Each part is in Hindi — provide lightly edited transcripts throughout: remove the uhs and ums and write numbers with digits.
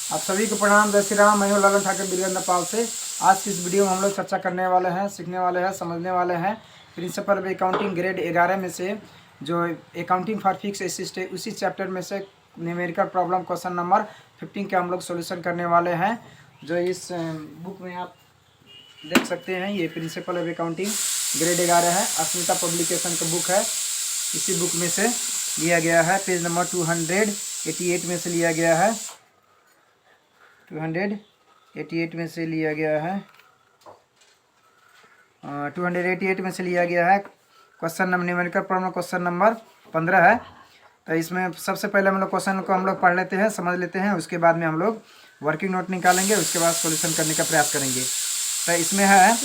आप सभी को प्रणाम, जय श्री राम। मैं हूं ललन ठाकुर बीरेंद्र पाल से। आज की इस वीडियो में हम लोग चर्चा करने वाले हैं, सीखने वाले हैं, समझने वाले हैं प्रिंसिपल ऑफ अकाउंटिंग ग्रेड 11 में से जो अकाउंटिंग फॉर फिक्स एसेट है उसी चैप्टर में से न्यूमेरिकल प्रॉब्लम क्वेश्चन नंबर 15 का हम लोग सोल्यूशन करने वाले हैं। जो इस बुक में आप देख सकते हैं, ये प्रिंसिपल ऑफ अकाउंटिंग ग्रेड 11 है, अस्मिता पब्लिकेशन का बुक है। इसी बुक में से लिया गया है, पेज नंबर 288 में से लिया गया है, 288 में से लिया गया है, 288 में से लिया गया है। Question number numerical problem question number 15 है। तो इसमें सबसे पहले हम लोग क्वेश्चन को हम लोग पढ़ लेते हैं, समझ लेते हैं, उसके बाद में हम लोग वर्किंग नोट निकालेंगे, उसके बाद सॉल्यूशन करने का प्रयास करेंगे। तो इसमें है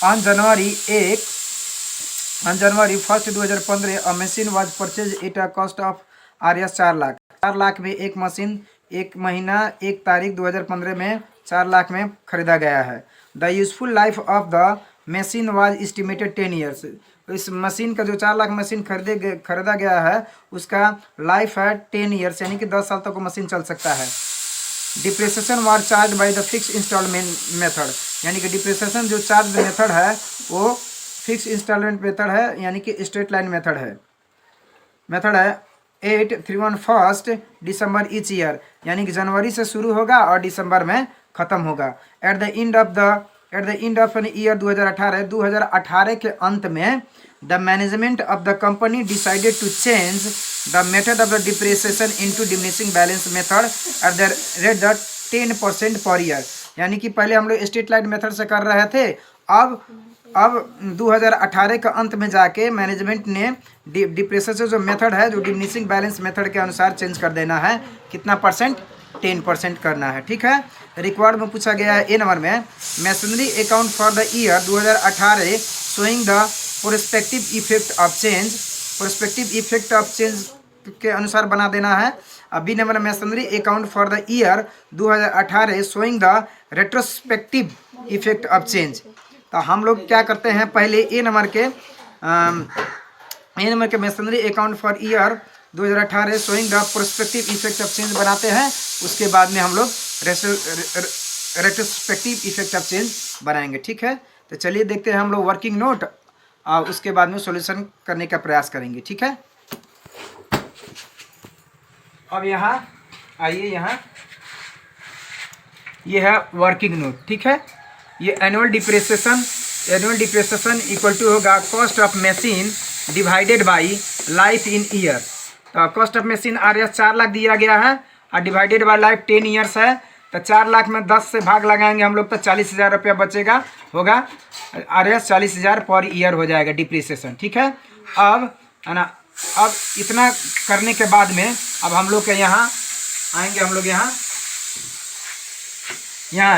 on January 1 2015 a machine was purchase at a cost of RS 4 lakh. 4 lakh में एक मशीन एक महीना 1 तारीख 2015 में 4 लाख में खरीदा गया है। The useful life of the machine was estimated 10 years. इस मशीन का जो 4 लाख मशीन खरीदा गया है उसका लाइफ है 10 ईयर्स, यानी कि 10 साल तक वो मशीन चल सकता है। Depreciation was charge by the fix instalment method, यानी कि डिप्रिसिएशन जो चार्ज मेथड है वो फिक्स इंस्टॉलमेंट मेथड है, यानी कि स्ट्रेट लाइन मेथड है 831 दिसंबर ईच ईयर, यानी कि जनवरी से शुरू होगा और दिसंबर में ख़त्म होगा। At the end of an year 2018 के अंत में the management of the company decided to change the method of the depreciation into diminishing balance method at the rate the 10% per year, यानी कि पहले हम लोग स्ट्रेट लाइन मेथड से कर रहे थे, अब 2018 के अंत में जाके मैनेजमेंट ने डिप्रिसिएशन जो मेथड है जो डिमिनिशिंग बैलेंस मेथड के अनुसार चेंज कर देना है। कितना परसेंट? 10% करना है। ठीक है। रिक्वायर्ड में पूछा गया है ए नंबर में, machinery account for the year 2018 showing the prospective effect of change के अनुसार बना देना है। अब B number machinery account for the year 2018 showing the retrospective effect of change. तो हम लोग क्या करते हैं, पहले ए नंबर के machinery account for year 2018 showing the prospective effect of change बनाते हैं, उसके बाद में हम लोग रेट्रोस्पेक्टिव इफेक्ट ऑफ चेंज बनाएंगे। ठीक है। तो चलिए देखते हैं हम लोग वर्किंग नोट और उसके बाद में सॉल्यूशन करने का प्रयास करेंगे। ठीक है। अब यहाँ आइए, यहाँ ये है वर्किंग नोट। ठीक है। ये एनुअल डिप्रिसिएशन इक्वल टू होगा cost of machine divided by life in year. तो cost of machine RS 4 lakh दिया गया है और डिवाइडेड बाई लाइफ 10 ईयर्स है। तो 4 लाख में 10 से भाग लगाएंगे हम लोग तो 40,000 रुपया बचेगा, होगा RS 40,000 पर ईयर हो जाएगा डिप्रिसिएशन। ठीक है। अब है ना, अब इतना करने के बाद में अब हम लोग के यहाँ आएंगे, हम लोग यहाँ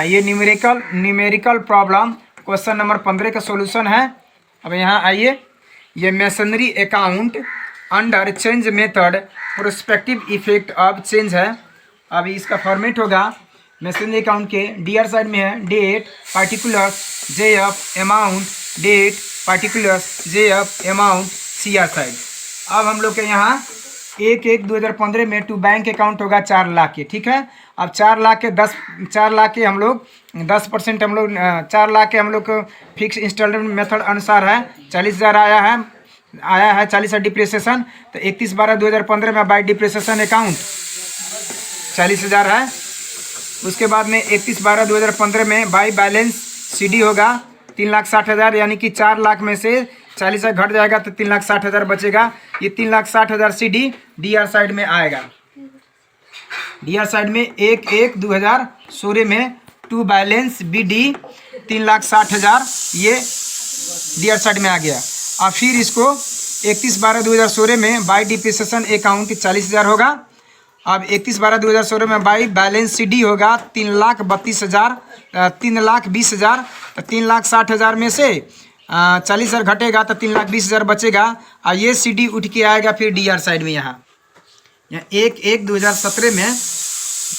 ये न्यूमेरिकल प्रॉब्लम क्वेश्चन नंबर 15 का सॉल्यूशन है। अब यहाँ आइए, ये machinery account under change method prospective effect of change है। अब इसका फॉर्मेट होगा, मशीनरी अकाउंट के डीआर साइड में है date particulars JF amount, date particulars JF amount CR side. अब हम लोग के यहाँ 1/1/2015 में टू बैंक अकाउंट होगा 4 लाख के। ठीक है। अब 4 लाख के हम लोग 10% हम लोग 4 लाख के हम लोग फिक्स इंस्टॉलमेंट मेथड अनुसार है 40,000 आया है 40 डिप्रिसिएशन। तो 31/12/2015 में बाई डिप्रिसिएशन अकाउंट 40,000 है। उसके बाद में 31/12/2015 में बाई बैलेंस CD होगा 3,60,000, यानी कि 4 लाख में से 40 घट जाएगा तो 3,60,000 बचेगा। ये 3,60,000 CD DR साइड में आएगा। DR साइड में 1/1/2016 में टू बैलेंस BD 3,60,000 ये DR साइड में आ गया। और फिर इसको 31/12/2016 में बाई डिप्रिसिएशन अकाउंट 40,000 होगा। अब 31/12/2016 में बाई बैलेंस CD होगा 3,20,000। तो 3,60,000 में से 40,000 घटेगा तो 3,20,000 बचेगा और ये CD उठ के आएगा फिर DR साइड में। यहाँ 1/1/2017 में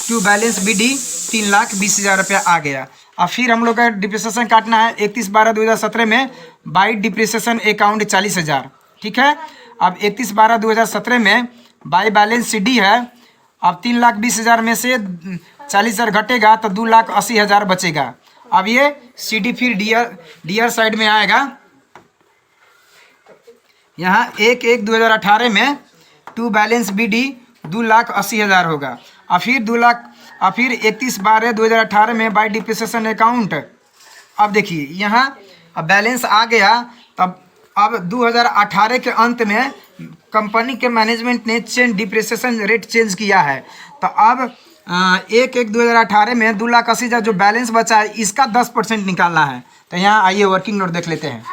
टू बैलेंस BD 3,20,000 रुपया आ गया। और फिर हम लोग का डिप्रिसिएशन काटना है 31/12/2017 में बाई डिप्रिसिएशन अकाउंट 40,000। ठीक है। अब 31/12/2017 में बाई बैलेंस CD है। अब 3,20,000 में से 40,000 घटेगा तो 2,80,000 बचेगा। अब ये CD फिर डीआर साइड में आएगा। यहाँ 1/1/2018 में टू बैलेंस BD 2,80,000 होगा। और फिर 31/12/2018 में बाय डिप्रिसिएशन अकाउंट। अब देखिए यहाँ अब बैलेंस आ गया। तब अब 2018 के अंत में कंपनी के मैनेजमेंट ने डिप्रिसिएशन रेट चेंज किया है। तो अब 1/1/2018 में 2,80,000 जो बैलेंस बचा है इसका 10% निकालना है। तो यहाँ आइए वर्किंग नोट देख लेते हैं।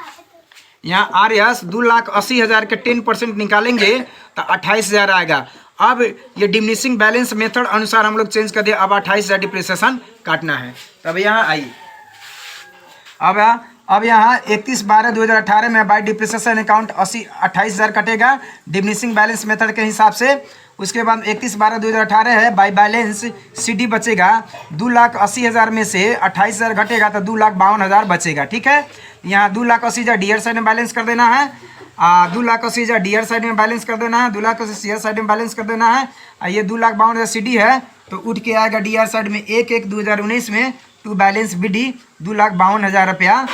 यहाँ RS 2,80,000 के 10% निकालेंगे तो 28,000 आएगा। अब ये डिमिनिशिंग बैलेंस मेथड अनुसार हम लोग चेंज कर दिए। अब 28,000 डिप्रिसिएशन काटना है। तब यहाँ आइए अब यहाँ 31/12/2018 में बाय डिप्रिसिएशन अकाउंट 28,000 कटेगा डिमिनिशिंग बैलेंस मेथड के हिसाब से। उसके बाद 31/12/2018 है बाय बैलेंस CD बचेगा 2,80,000 में से 28,000 घटेगा तो 2,52,000 बचेगा। ठीक है, यहाँ 2,80,000 डीआर साइड में बैलेंस कर देना है। 2,80,000 डीआर साइड में बैलेंस कर देना है। 2,80,000 सीआर साइड में बैलेंस कर देना है। ये 2,52,000 CD है तो उठ के आएगा डीआर साइड में 1/1/2019 में टू बैलेंस BD 2,52,000 रुपया।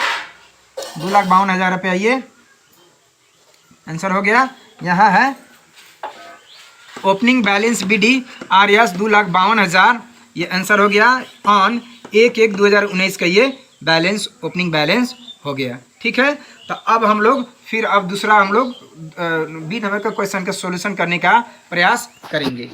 2,52,000 रुपया ये आंसर हो गया। यहाँ है ओपनिंग बैलेंस BD RS 2,52,000 ये आंसर हो गया ऑन 1/1/2019 का ये बैलेंस ओपनिंग बैलेंस हो गया। ठीक है, तो अब हम लोग फिर अब दूसरा हम लोग B नंबर का क्वेश्चन का सॉल्यूशन करने का प्रयास करेंगे।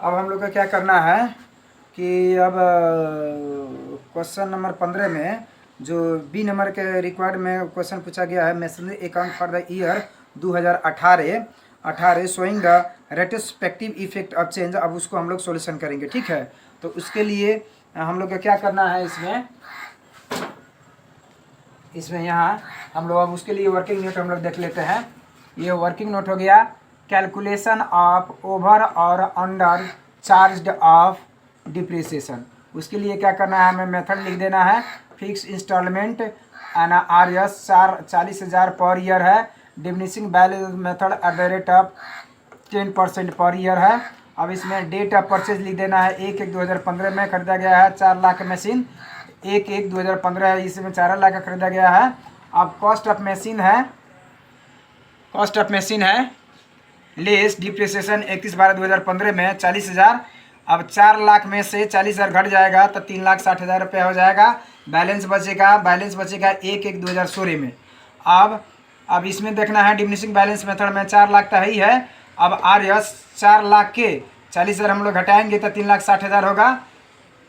अब हम लोग का क्या करना है कि अब क्वेश्चन नंबर 15 में जो B नंबर के रिक्वायर्ड में क्वेश्चन पूछा गया है masonry account for the year 2018 showing the retrospective effect of change. अब उसको हम लोग सॉल्यूशन करेंगे। ठीक है, तो उसके लिए हम लोग का क्या करना है इसमें यहाँ हम लोग अब उसके लिए वर्किंग नोट हम लोग देख लेते हैं। ये वर्किंग नोट हो गया कैलकुलेशन ऑफ ओवर और अंडर चार्ज ऑफ डिप्रिसिएशन। उसके लिए क्या करना है, हमें मेथड लिख देना है। Fix instalment RS 40,000 per year है। Diminishing balance method at the rate of 10% per year है। अब इसमें डेट ऑफ परचेज लिख देना है 1/1/2015 में खरीदा गया है 4 लाख मशीन। 1/1/2015 है, इसमें 4 लाख का खरीदा गया है। अब कॉस्ट ऑफ मशीन है लेस डिप्रिसिएशन 31/12/2015 में 40,000। अब 4 लाख में से 40,000 घट जाएगा तो 3,60,000 रुपये हो जाएगा। बैलेंस बचेगा 1/1/2016 में। अब इसमें देखना है डिमिनिशिंग बैलेंस मेथड में 4 लाख तो है ही है। अब RS 4 लाख के 40,000 हम लोग घटाएंगे तो 3,60,000 होगा।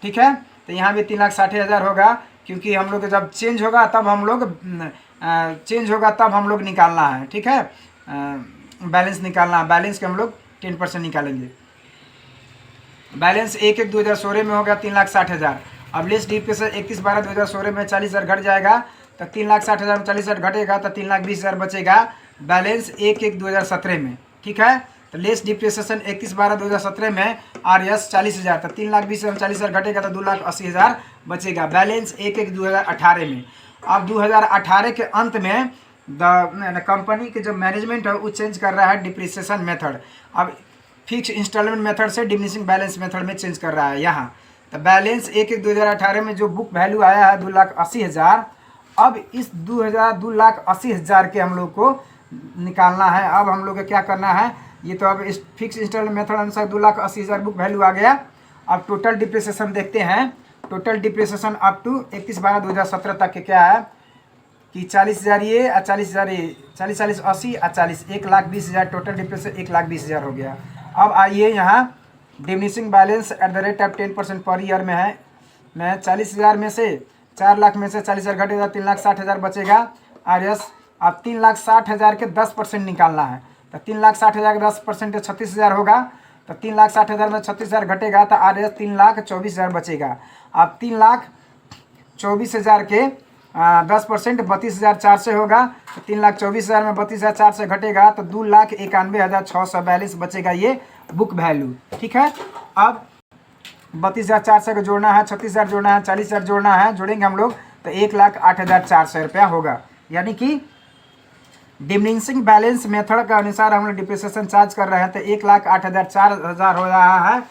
ठीक है, तो यहाँ भी 3,60,000 होगा क्योंकि हम लोग जब चेंज होगा तब हम लोग निकालना है। ठीक है, बैलेंस निकालना है। बैलेंस के हम लोग 10% निकालेंगे। बैलेंस 1/1/2016 में होगा 3,60,000। अब लेस डिप्रिसिएशन 31/12/2016 में 40,000 घट जाएगा तो 3,60,000 में 40,000 घटेगा तो 3,20,000 बचेगा बैलेंस 1/1/2017 में। ठीक है, तो लेस डिप्रिसिएशन 31/12/2017 में RS 40,000 तो 3,20,000 में 40,000 घटेगा तो 2,80,000 बचेगा बैलेंस 1/1/2018 में। अब 2018 के अंत में कंपनी के जो मैनेजमेंट है वो चेंज कर रहा है डिप्रिसिएशन मेथड। अब फिक्स इंस्टॉलमेंट मेथड से डिमिनिशिंग बैलेंस मेथड में चेंज कर रहा है यहाँ। तो बैलेंस 1/1/2018 में जो बुक वैल्यू आया है 2,80,000। अब इस 2,80,000 के हम लोग को निकालना है। अब हम लोग को क्या करना है, ये तो अब इस फिक्स इंस्टॉलमेंट मेथड अनुसार 2,80,000 बुक वैल्यू आ गया। अब टोटल डिप्रिसिएशन देखते हैं। टोटल डिप्रिसिएशन अप टू 31/12/2017 तक के क्या है कि 40,000 ये और 40,000 ये 40 80 और 40 1,20,000 टोटल डिप्रिसिएशन 1,20,000 हो गया। अब आइए यहाँ diminishing balance eight the rate of 10% per year में है। मैं 40,000 में से 4 लाख में से 40,000 घटेगा 3,60,000 बचेगा RS। अब 3,60,000 के 10% निकालना है, तो 3,60,000 के 10% 36,000 होगा, तो 3,60,000 में 36,000 घटेगा तो RS 3,24,000 बचेगा। अब 3,24,000 के 10% 32,400 होगा, तो 3,24,000 में 32,400 घटेगा तो 2,91,642 बचेगा ये बुक वैल्यू। ठीक है, अब 32,400 को जोड़ना है, 36,000 जोड़ना है, 40,000 जोड़ना है, जोड़ेंगे हम लोग तो 1,08,400 रुपया होगा। यानी कि डिमिनिशिंग बैलेंस मेथड के अनुसार हम लोग डिप्रिसिएशन चार्ज कर रहे हैं तो 1,08,400 हो रहा है।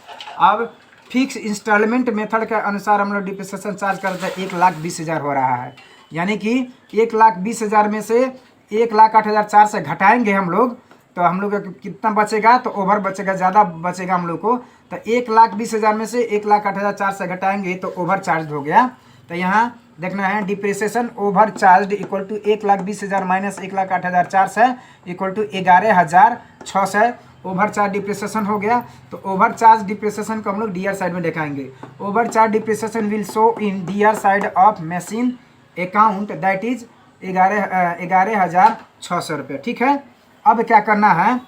अब फिक्स इंस्टॉलमेंट मेथड के अनुसार हम लोग डिप्रिसिएशन चार्ज कर रहे हैं 1,20,000 हो रहा है। यानी कि 1,20,000 में से 1,08,400 घटाएंगे हम लोग तो हम लोग का कितना बचेगा, तो ओवर बचेगा, ज़्यादा बचेगा हम लोग को। तो 1,20,000 में से 1,08,400 घटाएंगे तो ओवर चार्ज हो गया। तो यहाँ देखना है depreciation over charge equal to 1,20,000 minus 1,08,400 equal to 11,600 over charge depreciation हो गया। तो ओवर चार्ज डिप्रिसिएशन को हम लोग डीआर साइड में दिखाएंगे। Over charge depreciation will show in DR side of machine account that is 11,600 रुपये। ठीक है, अब क्या करना है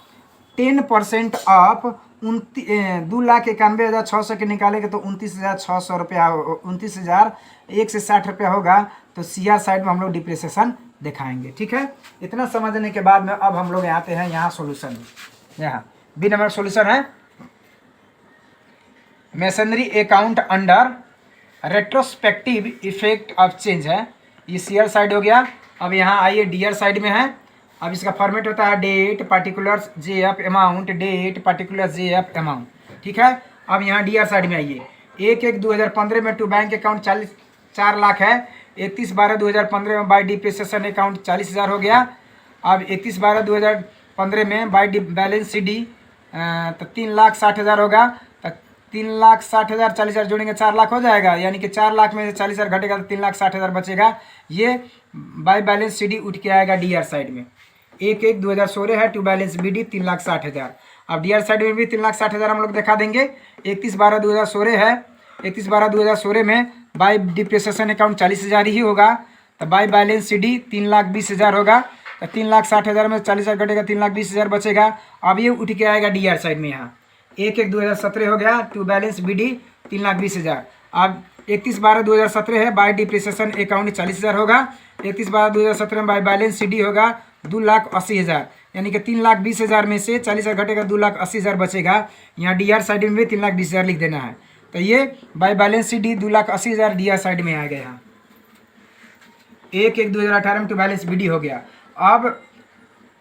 10% ऑफ 2,91,600 के निकालेंगे तो 29,600 रुपया, 29,001 रुपया होगा। तो सीआर साइड में हम लोग डिप्रिसिएशन दिखाएंगे। ठीक है, इतना समझने के बाद में अब हम लोग आते हैं यहाँ सोल्यूशन। यहाँ बी नंबर सोल्यूशन है masonry account under retrospective effect of change है, ये सीआर साइड हो गया। अब यहाँ आइए डीआर साइड में है। अब इसका फॉर्मेट होता है date particulars JF amount, date particular JF amount. ठीक है, अब यहाँ डीआर साइड में आइए। 1/1/2015 में टू बैंक अकाउंट 4 लाख है। 31/12/2015 में बाई डिप्रिसिएशन अकाउंट 40,000 हो गया। अब 31/12/2015 में बाई बैलेंस CD तो 3,60,000 होगा। तो 3,60,000 40,000 जोड़ेंगे 4 लाख हो जाएगा। यानी कि 4 लाख में से 40,000 घटेगा तो 3,60,000 बचेगा। ये बाई बैलेंस CD उठ के आएगा डीआर साइड में। 1/1/2016 है टू बैलेंस BD 3,60,000। अब डीआर साइड में भी 3,60,000 हम लोग दिखा देंगे। 31/12/2016 है। 31/12/2016 में बाई डिप्रिसिएशन अकाउंट 40,000 ही होगा। तो बाई बैलेंस CD 3,20,000 होगा। तो 3,60,000 में 40,000 घटेगा 3,20,000 बचेगा। अब ये उठ के आएगा डीआर साइड में। यहाँ 1/1/2017 हो गया टू बैलेंस BD 3,20,000। अब 31/12/2017 है बाई डिप्रिसिएशन अकाउंट 40,000 होगा। 31/12/2017 में बाई बैलेंस CD होगा 2,80,000। यानी कि 3,20,000 में से 40,000 घटेगा 2,80,000 बचेगा। यहाँ डीआर साइड में भी 3,20,000 लिख देना है। तो ये by balance CD 2,80,000 DR side में आ गया। यहाँ 1/1/2018 में टू बैलेंस BD हो गया। अब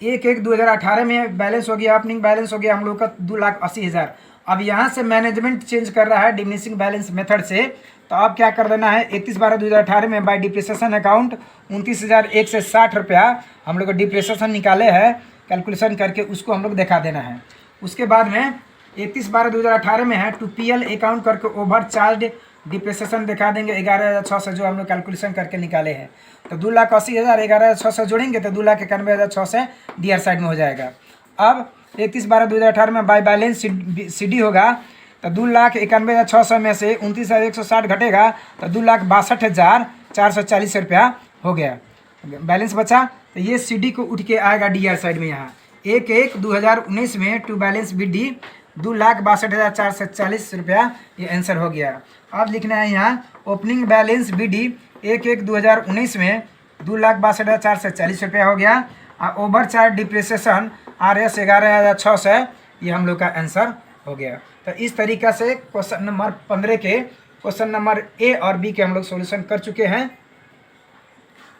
1/1/2018 में बैलेंस हो गया, ओपनिंग बैलेंस हो गया हम लोग का 2,80,000। अब यहाँ से मैनेजमेंट चेंज कर रहा है डिमिनिशिंग बैलेंस मेथड से। तो अब क्या कर देना है 31/12/2018 में बाई डिप्रिसिएशन अकाउंट 29,001 रुपया हम लोग डिप्रिसिएशन निकाले हैं कैलकुलेशन करके, उसको हम लोग दिखा देना है। उसके बाद में 31/12/2018 में है टू PL अकाउंट करके ओवर चार्ज डिप्रिसिएशन दिखा देंगे 11,600 जो हम लोग कैलकुलेशन करके निकाले हैं। तो 2,80,000 11,600 जोड़ेंगे तो 2,91,600 डीआर साइड में हो जाएगा। अब 31/12/2018 में बाई बैलेंस CD होगा। तो 2,91,600 में से 29,160 घटेगा तो 2,62,440 रुपया हो गया। बैलेंस बचा तो ये CD को उठ के आएगा डीआर साइड में। यहाँ 1/1/2019 में टू बैलेंस BD 2,62,440 रुपया ये आंसर हो गया। अब लिखना है यहाँ ओपनिंग बैलेंस BD 1/1/2019 में 2,62,440 रुपया हो गया। और ओवर चार्ज डिप्रिसिएशन RS 11,600 ये हम लोग का आंसर हो गया। तो इस तरीक़ा से क्वेश्चन नंबर 15 के क्वेश्चन नंबर A और B के हम लोग सॉल्यूशन कर चुके हैं।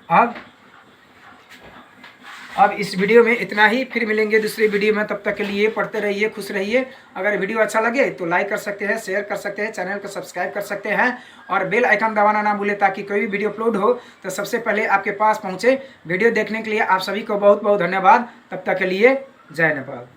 अब इस वीडियो में इतना ही, फिर मिलेंगे दूसरी वीडियो में। तब तक के लिए पढ़ते रहिए, खुश रहिए। अगर वीडियो अच्छा लगे तो लाइक कर सकते हैं, शेयर कर सकते हैं, चैनल को सब्सक्राइब कर सकते हैं और बेल आइकन दबाना ना भूलें ताकि कोई भी वीडियो अपलोड हो तो सबसे पहले आपके पास पहुंचे। वीडियो देखने के लिए आप सभी को बहुत बहुत धन्यवाद। तब तक के लिए जय नेपाल।